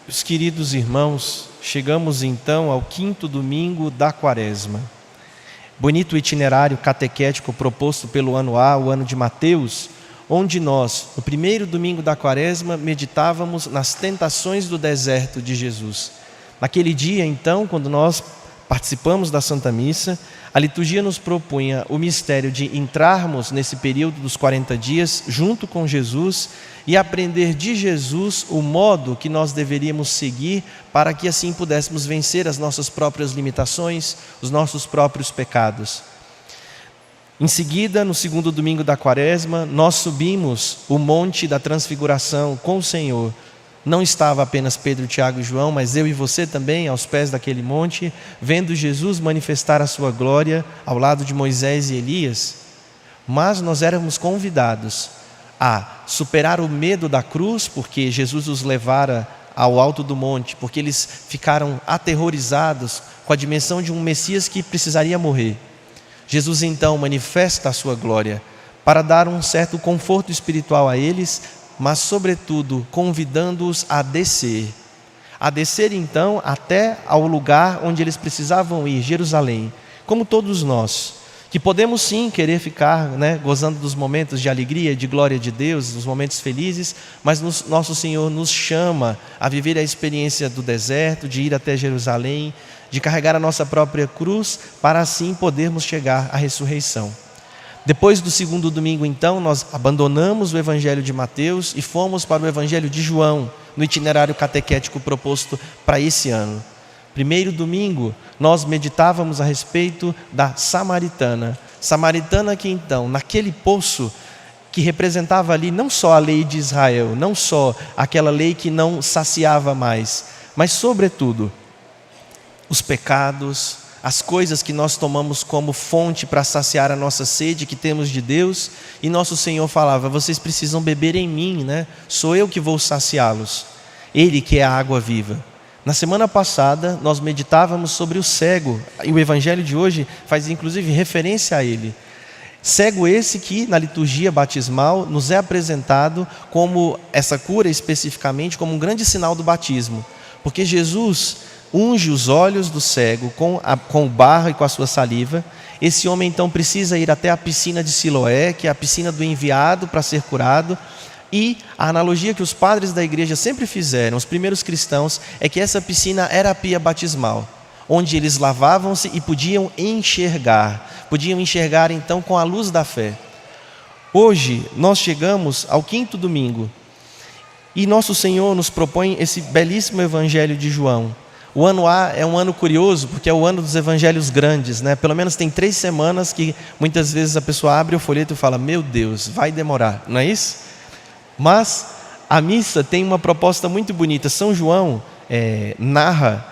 Meus queridos irmãos, chegamos então ao 5º domingo da Quaresma. Bonito itinerário catequético proposto pelo ano A, o ano de Mateus, onde nós, no primeiro domingo da Quaresma, meditávamos nas tentações do deserto de Jesus. Naquele dia, então, quando nós participamos da Santa Missa, a liturgia nos propunha o mistério de entrarmos nesse período dos 40 dias junto com Jesus e aprender de Jesus o modo que nós deveríamos seguir para que assim pudéssemos vencer as nossas próprias limitações, os nossos próprios pecados. Em seguida, no segundo domingo da Quaresma, nós subimos o Monte da Transfiguração com o Senhor. Não estava apenas Pedro, Tiago e João, mas eu e você também aos pés daquele monte, vendo Jesus manifestar a sua glória ao lado de Moisés e Elias. Mas nós éramos convidados a superar o medo da cruz, porque Jesus os levara ao alto do monte, porque eles ficaram aterrorizados com a dimensão de um Messias que precisaria morrer. Jesus então manifesta a sua glória para dar um certo conforto espiritual a eles, mas sobretudo convidando-os a descer então até ao lugar onde eles precisavam ir, Jerusalém, como todos nós, que podemos sim querer ficar gozando dos momentos de alegria, de glória de Deus, dos momentos felizes, mas nosso Senhor nos chama a viver a experiência do deserto, de ir até Jerusalém, de carregar a nossa própria cruz, para assim podermos chegar à ressurreição. Depois do segundo domingo, então, nós abandonamos o Evangelho de Mateus e fomos para o Evangelho de João, no itinerário catequético proposto para esse ano. Primeiro domingo, nós meditávamos a respeito da Samaritana. Samaritana que então, naquele poço que representava ali não só a lei de Israel, não só aquela lei que não saciava mais, mas sobretudo os pecados, as coisas que nós tomamos como fonte para saciar a nossa sede que temos de Deus, e nosso Senhor falava: vocês precisam beber em mim, sou eu que vou saciá-los, Ele que é a água viva. Na semana passada nós meditávamos sobre o cego, e o Evangelho de hoje faz inclusive referência a ele. Cego esse que na liturgia batismal nos é apresentado como essa cura especificamente, como um grande sinal do batismo, porque Jesus unge os olhos do cego com o barro e com a sua saliva. Esse homem então precisa ir até a piscina de Siloé, que é a piscina do enviado para ser curado. E a analogia que os padres da igreja sempre fizeram, os primeiros cristãos, é que essa piscina era a pia batismal, onde eles lavavam-se e podiam enxergar então com a luz da fé. Hoje nós chegamos ao 5º domingo e nosso Senhor nos propõe esse belíssimo Evangelho de João. O ano A é um ano curioso, porque é o ano dos evangelhos grandes, Pelo menos tem 3 semanas que muitas vezes a pessoa abre o folheto e fala: meu Deus, vai demorar, não é isso? Mas a missa tem uma proposta muito bonita. São João narra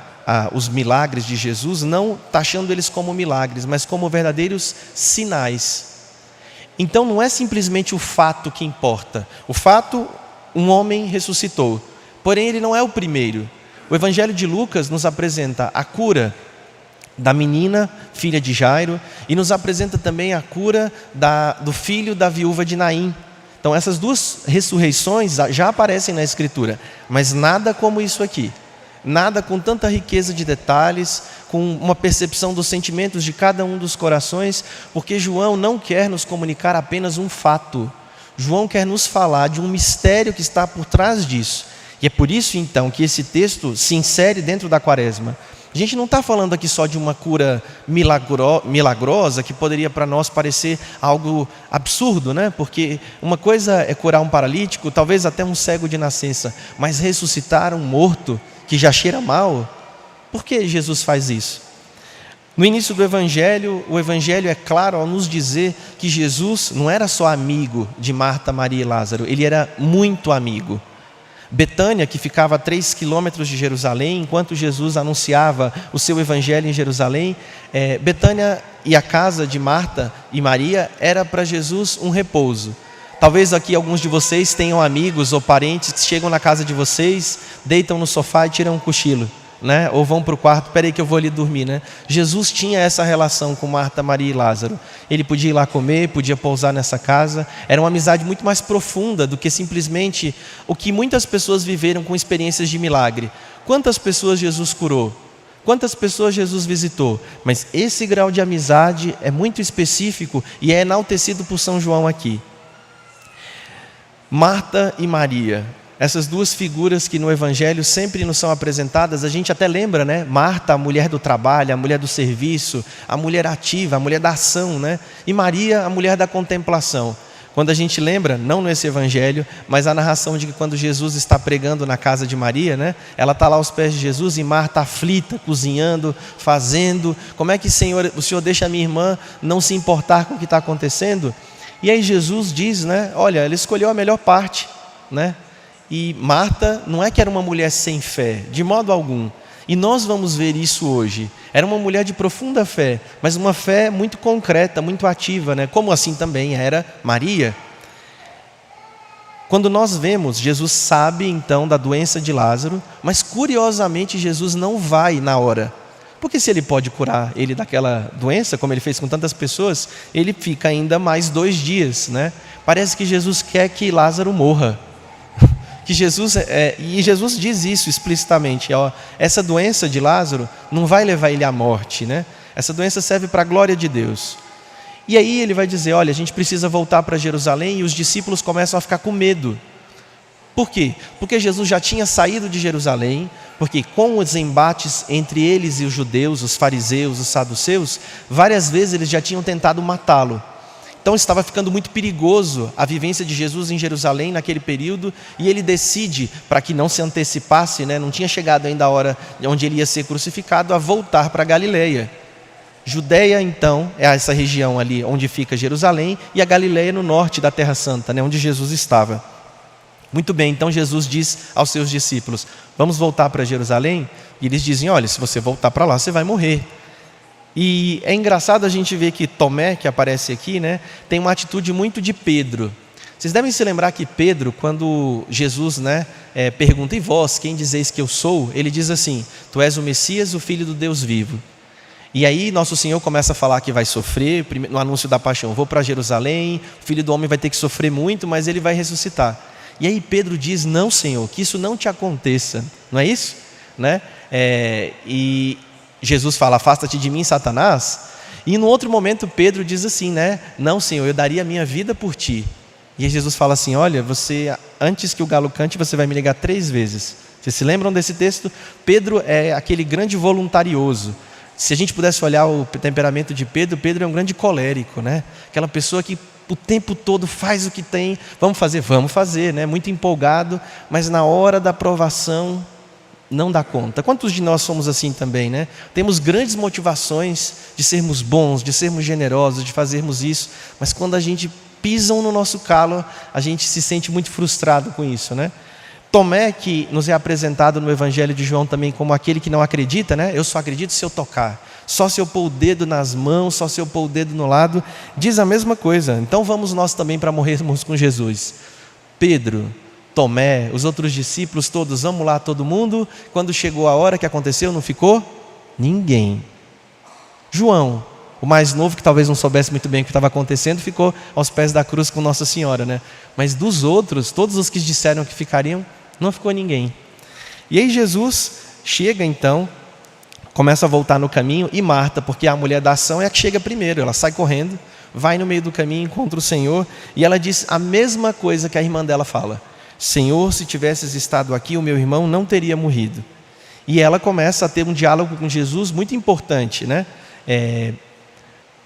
os milagres de Jesus, não taxando eles como milagres, mas como verdadeiros sinais. Então não é simplesmente o fato que importa. O fato, um homem ressuscitou, porém ele não é o primeiro. O Evangelho de Lucas nos apresenta a cura da menina, filha de Jairo, e nos apresenta também a cura do filho da viúva de Naim. Então essas duas ressurreições já aparecem na Escritura, mas nada como isso aqui. Nada com tanta riqueza de detalhes, com uma percepção dos sentimentos de cada um dos corações, porque João não quer nos comunicar apenas um fato. João quer nos falar de um mistério que está por trás disso. E é por isso então que esse texto se insere dentro da Quaresma. A gente não está falando aqui só de uma cura milagrosa, que poderia para nós parecer algo absurdo, Porque uma coisa é curar um paralítico, talvez até um cego de nascença, mas ressuscitar um morto que já cheira mal, por que Jesus faz isso? No início do Evangelho, o Evangelho é claro ao nos dizer que Jesus não era só amigo de Marta, Maria e Lázaro, ele era muito amigo. Betânia, que ficava a 3 quilômetros de Jerusalém, enquanto Jesus anunciava o seu evangelho em Jerusalém, Betânia e a casa de Marta e Maria era para Jesus um repouso. Talvez aqui alguns de vocês tenham amigos ou parentes que chegam na casa de vocês, deitam no sofá e tiram um cochilo. né? Ou vão para o quarto, peraí que eu vou ali dormir, né? Jesus tinha essa relação com Marta, Maria e Lázaro. Ele podia ir lá comer, podia pousar nessa casa. Era uma amizade muito mais profunda do que simplesmente o que muitas pessoas viveram com experiências de milagre. Quantas pessoas Jesus curou? Quantas pessoas Jesus visitou? Mas esse grau de amizade é muito específico e é enaltecido por São João aqui. Marta e Maria, essas duas figuras que no Evangelho sempre nos são apresentadas, a gente até lembra, né? Marta, a mulher do trabalho, a mulher do serviço, a mulher ativa, a mulher da ação, né? E Maria, a mulher da contemplação. Quando a gente lembra, não nesse Evangelho, mas a narração de que quando Jesus está pregando na casa de Maria, né? Ela está lá aos pés de Jesus e Marta aflita, cozinhando, fazendo. Como é que, Senhor, o Senhor deixa a minha irmã não se importar com o que está acontecendo? E aí Jesus diz, né? Olha, ela escolheu a melhor parte, né? E Marta não é que era uma mulher sem fé, de modo algum. E nós vamos ver isso hoje. Era uma mulher de profunda fé, mas uma fé muito concreta, muito ativa, né? Como assim também era Maria. Quando nós vemos, Jesus sabe então da doença de Lázaro, mas curiosamente Jesus não vai na hora. Porque se ele pode curar ele daquela doença, como ele fez com tantas pessoas, ele fica ainda mais 2 dias, né? Parece que Jesus quer que Lázaro morra. Que Jesus, e Jesus diz isso explicitamente, ó, essa doença de Lázaro não vai levar ele à morte, né? Essa doença serve para a glória de Deus. E aí ele vai dizer, olha, a gente precisa voltar para Jerusalém, e os discípulos começam a ficar com medo. Por quê? Porque Jesus já tinha saído de Jerusalém, porque com os embates entre eles e os judeus, os fariseus, os saduceus, várias vezes eles já tinham tentado matá-lo. Então estava ficando muito perigoso a vivência de Jesus em Jerusalém naquele período, e ele decide, para que não se antecipasse, né, não tinha chegado ainda a hora onde ele ia ser crucificado, a voltar para Galileia. Judeia, então, é essa região ali onde fica Jerusalém, e a Galileia no norte da Terra Santa, né, onde Jesus estava. Muito bem, então Jesus diz aos seus discípulos, vamos voltar para Jerusalém? E eles dizem, olha, se você voltar para lá, você vai morrer. E é engraçado a gente ver que Tomé, que aparece aqui, né, tem uma atitude muito de Pedro. Vocês devem se lembrar que Pedro, quando Jesus, né, pergunta, e vós, quem dizeis que eu sou? Ele diz assim, tu és o Messias, o Filho do Deus vivo. E aí Nosso Senhor começa a falar que vai sofrer, no anúncio da paixão, vou para Jerusalém, o Filho do Homem vai ter que sofrer muito, mas ele vai ressuscitar. E aí Pedro diz, não, Senhor, que isso não te aconteça, não é isso? Né? E Jesus fala, afasta-te de mim, Satanás. E no outro momento Pedro diz assim, né? Não, Senhor, eu daria a minha vida por ti. E aí Jesus fala assim, olha, você, antes que o galo cante, você vai me negar 3 vezes. Vocês se lembram desse texto? Pedro é aquele grande voluntarioso. Se a gente pudesse olhar o temperamento de Pedro, Pedro é um grande colérico, né? Aquela pessoa que o tempo todo faz o que tem, vamos fazer, né? Muito empolgado, mas na hora da provação não dá conta. Quantos de nós somos assim também, né? Temos grandes motivações de sermos bons, de sermos generosos, de fazermos isso, mas quando a gente pisam no nosso calo, a gente se sente muito frustrado com isso, né? Tomé, que nos é apresentado no Evangelho de João também como aquele que não acredita, né? Eu só acredito se eu tocar, só se eu pôr o dedo nas mãos, só se eu pôr o dedo no lado, diz a mesma coisa. Então vamos nós também para morrermos com Jesus. Pedro, Tomé, os outros discípulos todos, vamos lá todo mundo. Quando chegou a hora, que aconteceu? Não ficou ninguém. João, o mais novo, que talvez não soubesse muito bem o que estava acontecendo, ficou aos pés da cruz com Nossa Senhora, né? Mas dos outros, todos os que disseram que ficariam, não ficou ninguém. E aí Jesus chega então, começa a voltar no caminho, e Marta, porque a mulher da ação é a que chega primeiro, ela sai correndo, vai no meio do caminho, encontra o Senhor, e ela diz a mesma coisa que a irmã dela fala, Senhor, se tivesses estado aqui, o meu irmão não teria morrido. E ela começa a ter um diálogo com Jesus muito importante, né?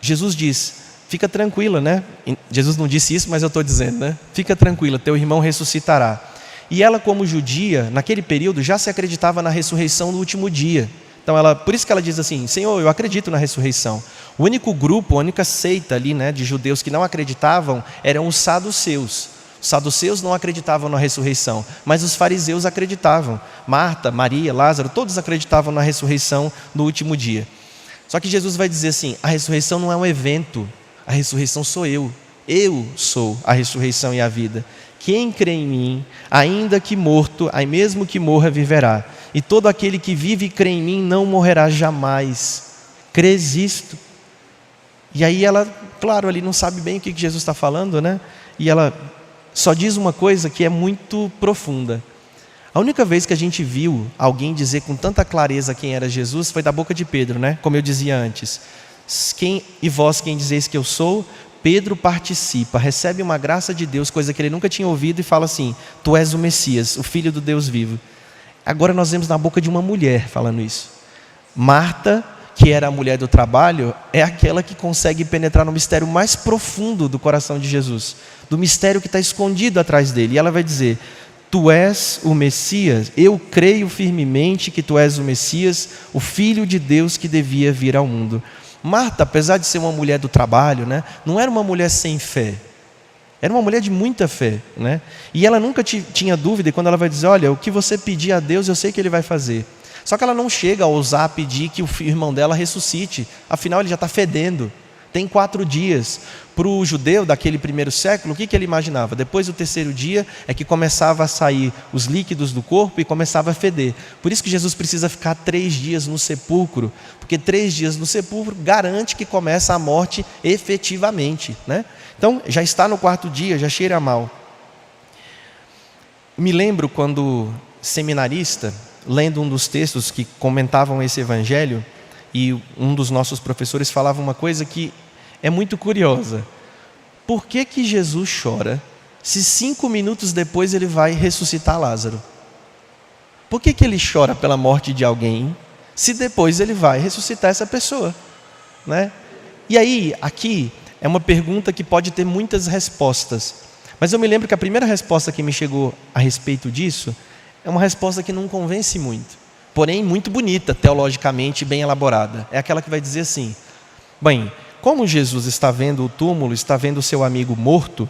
Jesus diz, fica tranquila, né? Jesus não disse isso, mas eu estou dizendo, né? Fica tranquila, teu irmão ressuscitará. E ela, como judia, naquele período já se acreditava na ressurreição no último dia. Então por isso que ela diz assim, Senhor, eu acredito na ressurreição. O único grupo, a única seita ali, né, de judeus que não acreditavam eram os saduceus. Os saduceus não acreditavam na ressurreição, mas os fariseus acreditavam. Marta, Maria, Lázaro, todos acreditavam na ressurreição no último dia. Só que Jesus vai dizer assim, a ressurreição não é um evento, a ressurreição sou eu. Eu sou a ressurreição e a vida. Quem crê em mim, ainda que morto, aí mesmo que morra, viverá. e todo aquele que vive e crê em mim não morrerá jamais. Crês isto? E aí ela, claro, ali não sabe bem o que Jesus está falando, né? E ela só diz uma coisa que é muito profunda. A única vez que a gente viu alguém dizer com tanta clareza quem era Jesus foi da boca de Pedro, né? Como eu dizia antes. E vós quem dizeis que eu sou? Pedro participa, recebe uma graça de Deus, coisa que ele nunca tinha ouvido, e fala assim: tu és o Messias, o Filho do Deus vivo. Agora nós vemos na boca de uma mulher falando isso. Marta, que era a mulher do trabalho, é aquela que consegue penetrar no mistério mais profundo do coração de Jesus, do mistério que está escondido atrás dele. E ela vai dizer: tu és o Messias, eu creio firmemente que tu és o Messias, o Filho de Deus que devia vir ao mundo. Marta, apesar de ser uma mulher do trabalho, né, não era uma mulher sem fé, era uma mulher de muita fé, né? E ela nunca tinha dúvida, e quando ela vai dizer: olha, o que você pedir a Deus, eu sei que Ele vai fazer. Só que ela não chega a ousar pedir que o irmão dela ressuscite, afinal ele já está fedendo, tem 4 dias. Para o judeu daquele primeiro século, o que ele imaginava? Depois do 3º dia é que começava a sair os líquidos do corpo e começava a feder. Por isso que Jesus precisa ficar 3 dias no sepulcro, porque 3 dias no sepulcro garante que começa a morte efetivamente, né? Então já está no 4º dia, já cheira mal. Me lembro quando seminarista, lendo um dos textos que comentavam esse evangelho, e um dos nossos professores falava uma coisa que é muito curiosa. Por que Jesus chora se 5 minutos depois ele vai ressuscitar Lázaro? Por que ele chora pela morte de alguém se depois ele vai ressuscitar essa pessoa, né? E aí, aqui é uma pergunta que pode ter muitas respostas, mas eu me lembro que a primeira resposta que me chegou a respeito disso é uma resposta que não convence muito, porém muito bonita, teologicamente bem elaborada. É aquela que vai dizer assim: bem, como Jesus está vendo o túmulo, está vendo o seu amigo morto,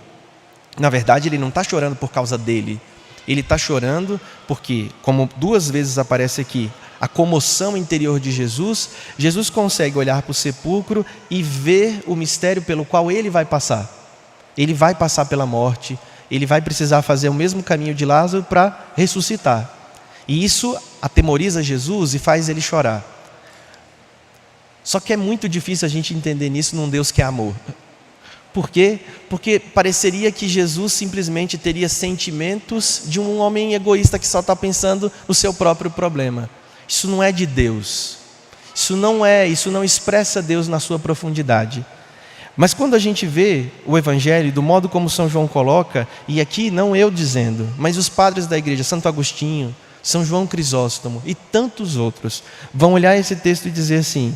na verdade ele não está chorando por causa dele, ele está chorando porque, como 2 vezes aparece aqui, a comoção interior de Jesus, Jesus consegue olhar para o sepulcro e ver o mistério pelo qual ele vai passar. Ele vai passar pela morte, ele vai precisar fazer o mesmo caminho de Lázaro para ressuscitar. E isso atemoriza Jesus e faz ele chorar. Só que é muito difícil a gente entender nisso num Deus que é amor. Por quê? Porque pareceria que Jesus simplesmente teria sentimentos de um homem egoísta que só está pensando no seu próprio problema. Isso não é de Deus. Isso não expressa Deus na sua profundidade. Mas quando a gente vê o Evangelho, do modo como São João coloca, e aqui não eu dizendo, mas os padres da igreja, Santo Agostinho, São João Crisóstomo e tantos outros, vão olhar esse texto e dizer assim: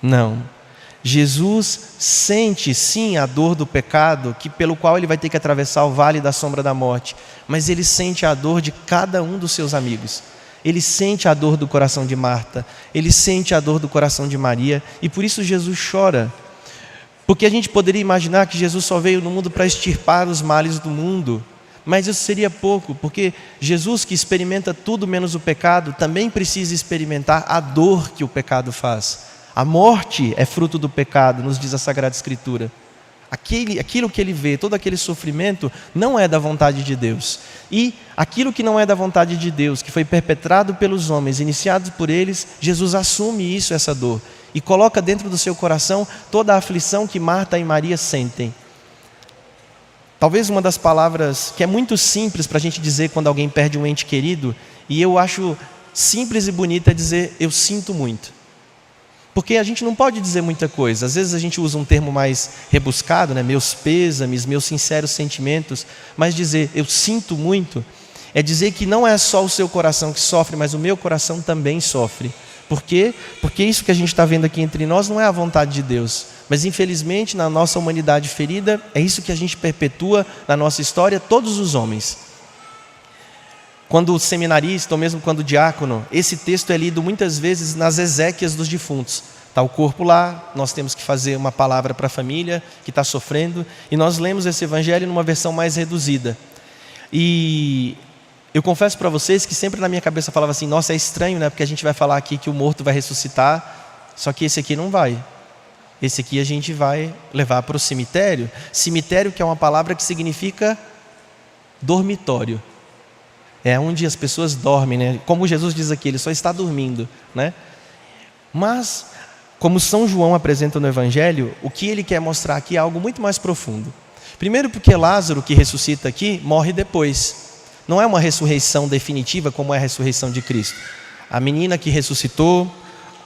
não, Jesus sente sim a dor do pecado, pelo qual ele vai ter que atravessar o vale da sombra da morte, mas ele sente a dor de cada um dos seus amigos. Ele sente a dor do coração de Marta, ele sente a dor do coração de Maria, e por isso Jesus chora. Porque a gente poderia imaginar que Jesus só veio no mundo para extirpar os males do mundo, mas isso seria pouco, porque Jesus, que experimenta tudo menos o pecado, também precisa experimentar a dor que o pecado faz. A morte é fruto do pecado, nos diz a Sagrada Escritura. Aquilo que ele vê, todo aquele sofrimento, não é da vontade de Deus. E aquilo que não é da vontade de Deus, que foi perpetrado pelos homens, iniciados por eles, Jesus assume isso, essa dor, e coloca dentro do seu coração toda a aflição que Marta e Maria sentem. Talvez uma das palavras que é muito simples para a gente dizer quando alguém perde um ente querido, e eu acho simples e bonita, é dizer: eu sinto muito. Porque a gente não pode dizer muita coisa. Às vezes a gente usa um termo mais rebuscado, né? Meus pêsames, meus sinceros sentimentos. Mas dizer eu sinto muito é dizer que não é só o seu coração que sofre, mas o meu coração também sofre. Por quê? Porque isso que a gente está vendo aqui entre nós não é a vontade de Deus. Mas infelizmente na nossa humanidade ferida, é isso que a gente perpetua na nossa história, todos os homens. Quando seminarista ou mesmo quando diácono, esse texto é lido muitas vezes nas exéquias dos defuntos. Está o corpo lá, nós temos que fazer uma palavra para a família que está sofrendo, e nós lemos esse evangelho numa versão mais reduzida. E eu confesso para vocês que sempre na minha cabeça falava assim: nossa, é estranho, né? Porque a gente vai falar aqui que o morto vai ressuscitar, só que esse aqui não vai. Esse aqui a gente vai levar para o cemitério. Cemitério, que é uma palavra que significa dormitório. é onde as pessoas dormem, né? Como Jesus diz aqui, ele só está dormindo, né? Mas, como São João apresenta no Evangelho, o que ele quer mostrar aqui é algo muito mais profundo. Primeiro porque Lázaro, que ressuscita aqui, morre depois. Não é uma ressurreição definitiva como é a ressurreição de Cristo. A menina que ressuscitou,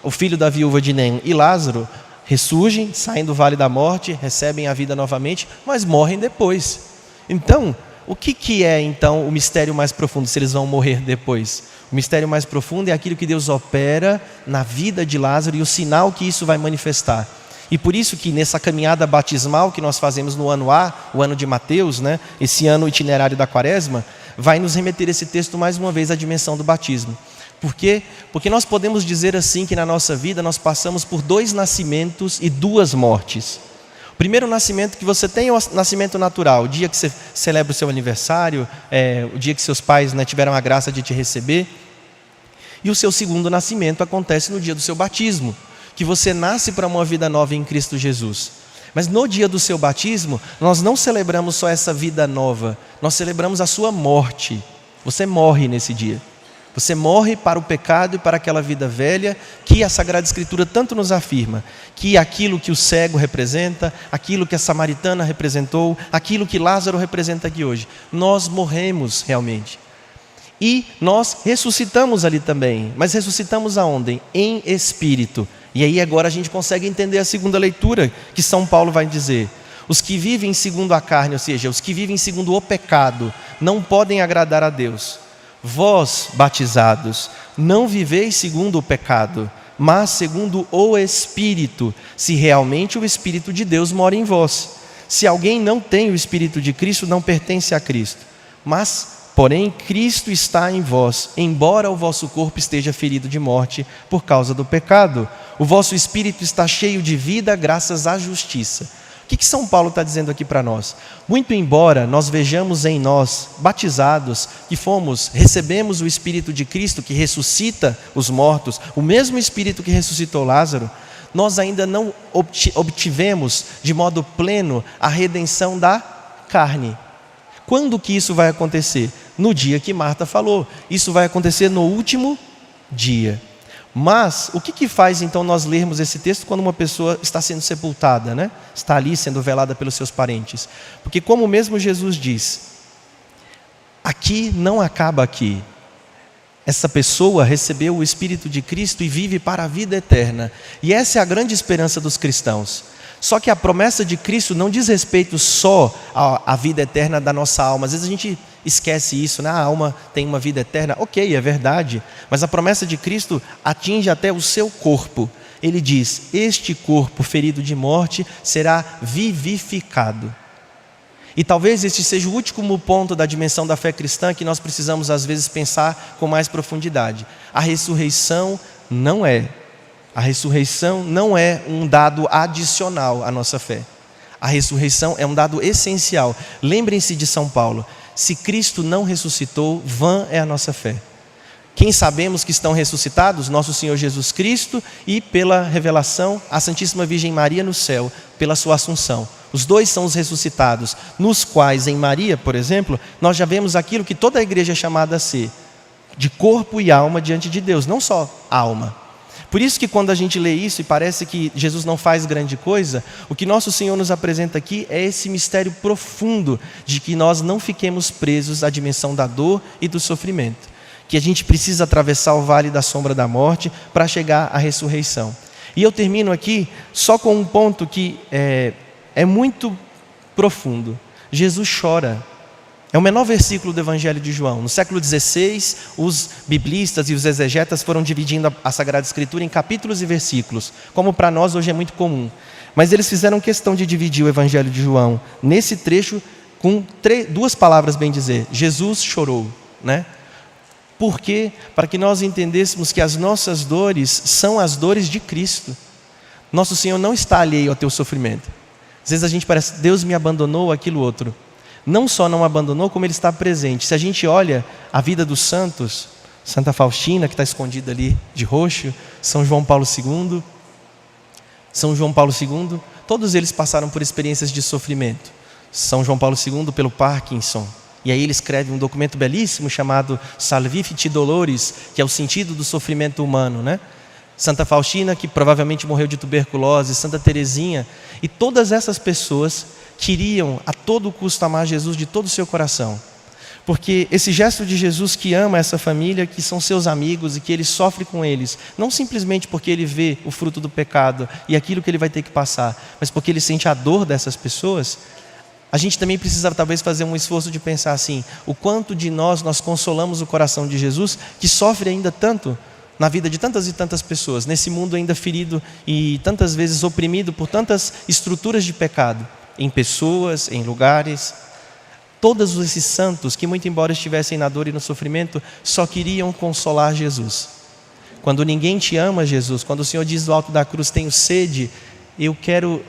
o filho da viúva de Naim e Lázaro ressurgem, saem do vale da morte, recebem a vida novamente, mas morrem depois. Então, o que é então o mistério mais profundo, se eles vão morrer depois? O mistério mais profundo é aquilo que Deus opera na vida de Lázaro e o sinal que isso vai manifestar. E por isso que nessa caminhada batismal que nós fazemos no ano A, o ano de Mateus, né, esse ano itinerário da Quaresma, vai nos remeter esse texto mais uma vez à dimensão do batismo. Por quê? Porque nós podemos dizer assim que na nossa vida nós passamos por 2 nascimentos e 2 mortes. O primeiro nascimento que você tem é o nascimento natural, o dia que você celebra o seu aniversário, o dia que seus pais, né, tiveram a graça de te receber. E o seu segundo nascimento acontece no dia do seu batismo, que você nasce para uma vida nova em Cristo Jesus. Mas no dia do seu batismo, nós não celebramos só essa vida nova, nós celebramos a sua morte. Você morre nesse dia. Você morre para o pecado e para aquela vida velha que a Sagrada Escritura tanto nos afirma, que aquilo que o cego representa, aquilo que a samaritana representou, aquilo que Lázaro representa aqui hoje, nós morremos realmente. E nós ressuscitamos ali também, mas ressuscitamos aonde? Em espírito. E aí agora a gente consegue entender a segunda leitura que São Paulo vai dizer. Os que vivem segundo a carne, ou seja, os que vivem segundo o pecado, não podem agradar a Deus. Vós, batizados, não viveis segundo o pecado, mas segundo o Espírito, se realmente o Espírito de Deus mora em vós. Se alguém não tem o Espírito de Cristo, não pertence a Cristo. Mas, porém, Cristo está em vós, embora o vosso corpo esteja ferido de morte por causa do pecado. O vosso Espírito está cheio de vida graças à justiça. O que São Paulo está dizendo aqui para nós? Muito embora nós vejamos em nós, batizados, que recebemos o Espírito de Cristo que ressuscita os mortos, o mesmo Espírito que ressuscitou Lázaro, nós ainda não obtivemos de modo pleno a redenção da carne. Quando que isso vai acontecer? No dia que Marta falou. Isso vai acontecer no último dia. Mas, o que faz então nós lermos esse texto quando uma pessoa está sendo sepultada, né? Está ali sendo velada pelos seus parentes? Porque como mesmo Jesus diz, aqui não acaba aqui. Essa pessoa recebeu o Espírito de Cristo e vive para a vida eterna. E essa é a grande esperança dos cristãos. Só que a promessa de Cristo não diz respeito só à vida eterna da nossa alma. Às vezes a gente esquece isso, né? A alma tem uma vida eterna. Ok, é verdade. Mas a promessa de Cristo atinge até o seu corpo. Ele diz, este corpo ferido de morte será vivificado. E talvez este seja o último ponto da dimensão da fé cristã que nós precisamos às vezes pensar com mais profundidade. A ressurreição não é um dado adicional à nossa fé. A ressurreição é um dado essencial. Lembrem-se de São Paulo. Se Cristo não ressuscitou, vã é a nossa fé. Quem sabemos que estão ressuscitados? Nosso Senhor Jesus Cristo e pela revelação, a Santíssima Virgem Maria no céu, pela sua assunção. Os dois são os ressuscitados, nos quais em Maria, por exemplo, nós já vemos aquilo que toda a igreja é chamada a ser, de corpo e alma diante de Deus, não só alma. Por isso que quando a gente lê isso e parece que Jesus não faz grande coisa, o que nosso Senhor nos apresenta aqui é esse mistério profundo de que nós não fiquemos presos à dimensão da dor e do sofrimento, que a gente precisa atravessar o vale da sombra da morte para chegar à ressurreição. E eu termino aqui só com um ponto que é muito profundo. Jesus chora. É o menor versículo do Evangelho de João. No século XVI, os biblistas e os exegetas foram dividindo a Sagrada Escritura em capítulos e versículos, como para nós hoje é muito comum. Mas eles fizeram questão de dividir o Evangelho de João nesse trecho com 2 palavras, bem dizer. Jesus chorou, né? Por quê? Para que nós entendêssemos que as nossas dores são as dores de Cristo. Nosso Senhor não está alheio ao teu sofrimento. Às vezes a gente parece, Deus me abandonou, aquilo outro. Não só não abandonou, como Ele está presente. Se a gente olha a vida dos santos, Santa Faustina, que está escondida ali de roxo, São João Paulo II, todos eles passaram por experiências de sofrimento. São João Paulo II pelo Parkinson, E aí ele escreve um documento belíssimo chamado Salvifici Doloris, que é o sentido do sofrimento humano, né? Santa Faustina, que provavelmente morreu de tuberculose, Santa Teresinha, e todas essas pessoas queriam a todo custo amar Jesus de todo o seu coração. Porque esse gesto de Jesus que ama essa família, que são seus amigos e que ele sofre com eles, não simplesmente porque ele vê o fruto do pecado e aquilo que ele vai ter que passar, mas porque ele sente a dor dessas pessoas, a gente também precisa talvez fazer um esforço de pensar assim, o quanto de nós consolamos o coração de Jesus, que sofre ainda tanto na vida de tantas e tantas pessoas, nesse mundo ainda ferido e tantas vezes oprimido por tantas estruturas de pecado, em pessoas, em lugares. Todos esses santos que, muito embora estivessem na dor e no sofrimento, só queriam consolar Jesus. Quando ninguém te ama, Jesus, quando o Senhor diz do alto da cruz, tenho sede, eu quero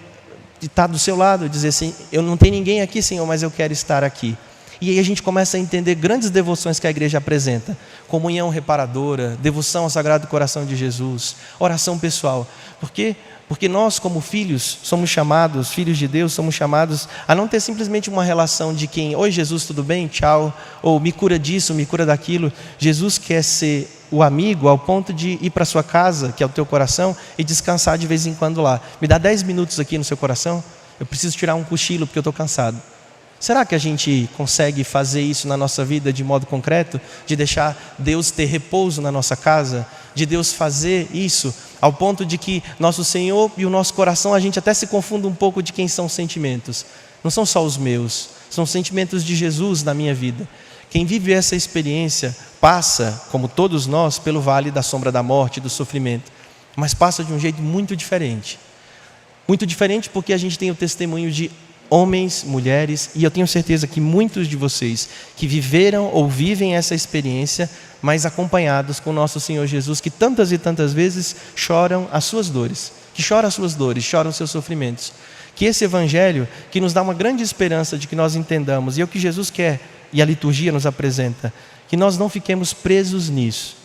estar do seu lado, dizer assim, eu não tenho ninguém aqui, Senhor, mas eu quero estar aqui. E aí a gente começa a entender grandes devoções que a igreja apresenta. Comunhão reparadora, devoção ao Sagrado Coração de Jesus, oração pessoal. Por quê? Porque nós, como filhos, somos chamados, filhos de Deus, somos chamados a não ter simplesmente uma relação de quem, oi Jesus, tudo bem? Tchau. Ou me cura disso, me cura daquilo. Jesus quer ser o amigo ao ponto de ir para a sua casa, que é o teu coração, e descansar de vez em quando lá. Me dá 10 minutos aqui no seu coração? Eu preciso tirar um cochilo porque eu estou cansado. Será que a gente consegue fazer isso na nossa vida de modo concreto? De deixar Deus ter repouso na nossa casa? De Deus fazer isso ao ponto de que nosso Senhor e o nosso coração, a gente até se confunda um pouco de quem são os sentimentos. Não são só os meus, são os sentimentos de Jesus na minha vida. Quem vive essa experiência passa, como todos nós, pelo vale da sombra da morte, do sofrimento. Mas passa de um jeito muito diferente. Muito diferente porque a gente tem o testemunho de homens, mulheres, e eu tenho certeza que muitos de vocês que viveram ou vivem essa experiência, mas acompanhados com o nosso Senhor Jesus, que tantas e tantas vezes choram as suas dores, que choram as suas dores, choram os seus sofrimentos. Que esse Evangelho, que nos dá uma grande esperança de que nós entendamos, e é o que Jesus quer, e a liturgia nos apresenta, que nós não fiquemos presos nisso.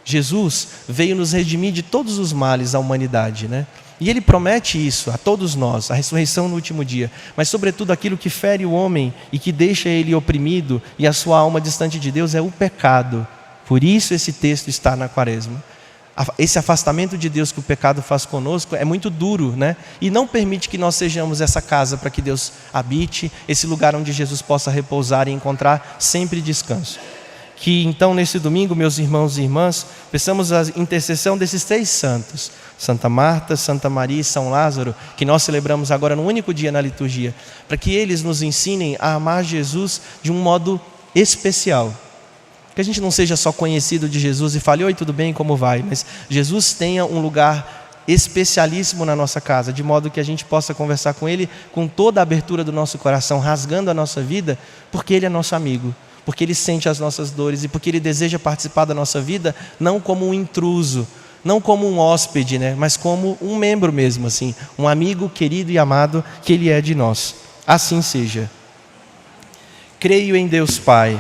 Jesus veio nos redimir de todos os males da humanidade, né? E Ele promete isso a todos nós, a ressurreição no último dia. Mas sobretudo aquilo que fere o homem e que deixa ele oprimido e a sua alma distante de Deus é o pecado. Por isso esse texto está na Quaresma. Esse afastamento de Deus que o pecado faz conosco é muito duro, né? E não permite que nós sejamos essa casa para que Deus habite, esse lugar onde Jesus possa repousar e encontrar sempre descanso. Que então nesse domingo, meus irmãos e irmãs, peçamos a intercessão desses 3 santos, Santa Marta, Santa Maria e São Lázaro, que nós celebramos agora num único dia na liturgia, para que eles nos ensinem a amar Jesus de um modo especial. Que a gente não seja só conhecido de Jesus e fale, oi, tudo bem, como vai? Mas Jesus tenha um lugar especialíssimo na nossa casa, de modo que a gente possa conversar com Ele com toda a abertura do nosso coração, rasgando a nossa vida, porque Ele é nosso amigo. Porque Ele sente as nossas dores e porque Ele deseja participar da nossa vida, não como um intruso, não como um hóspede, né? Mas como um membro mesmo, assim, um amigo querido e amado que Ele é de nós. Assim seja. Creio em Deus Pai.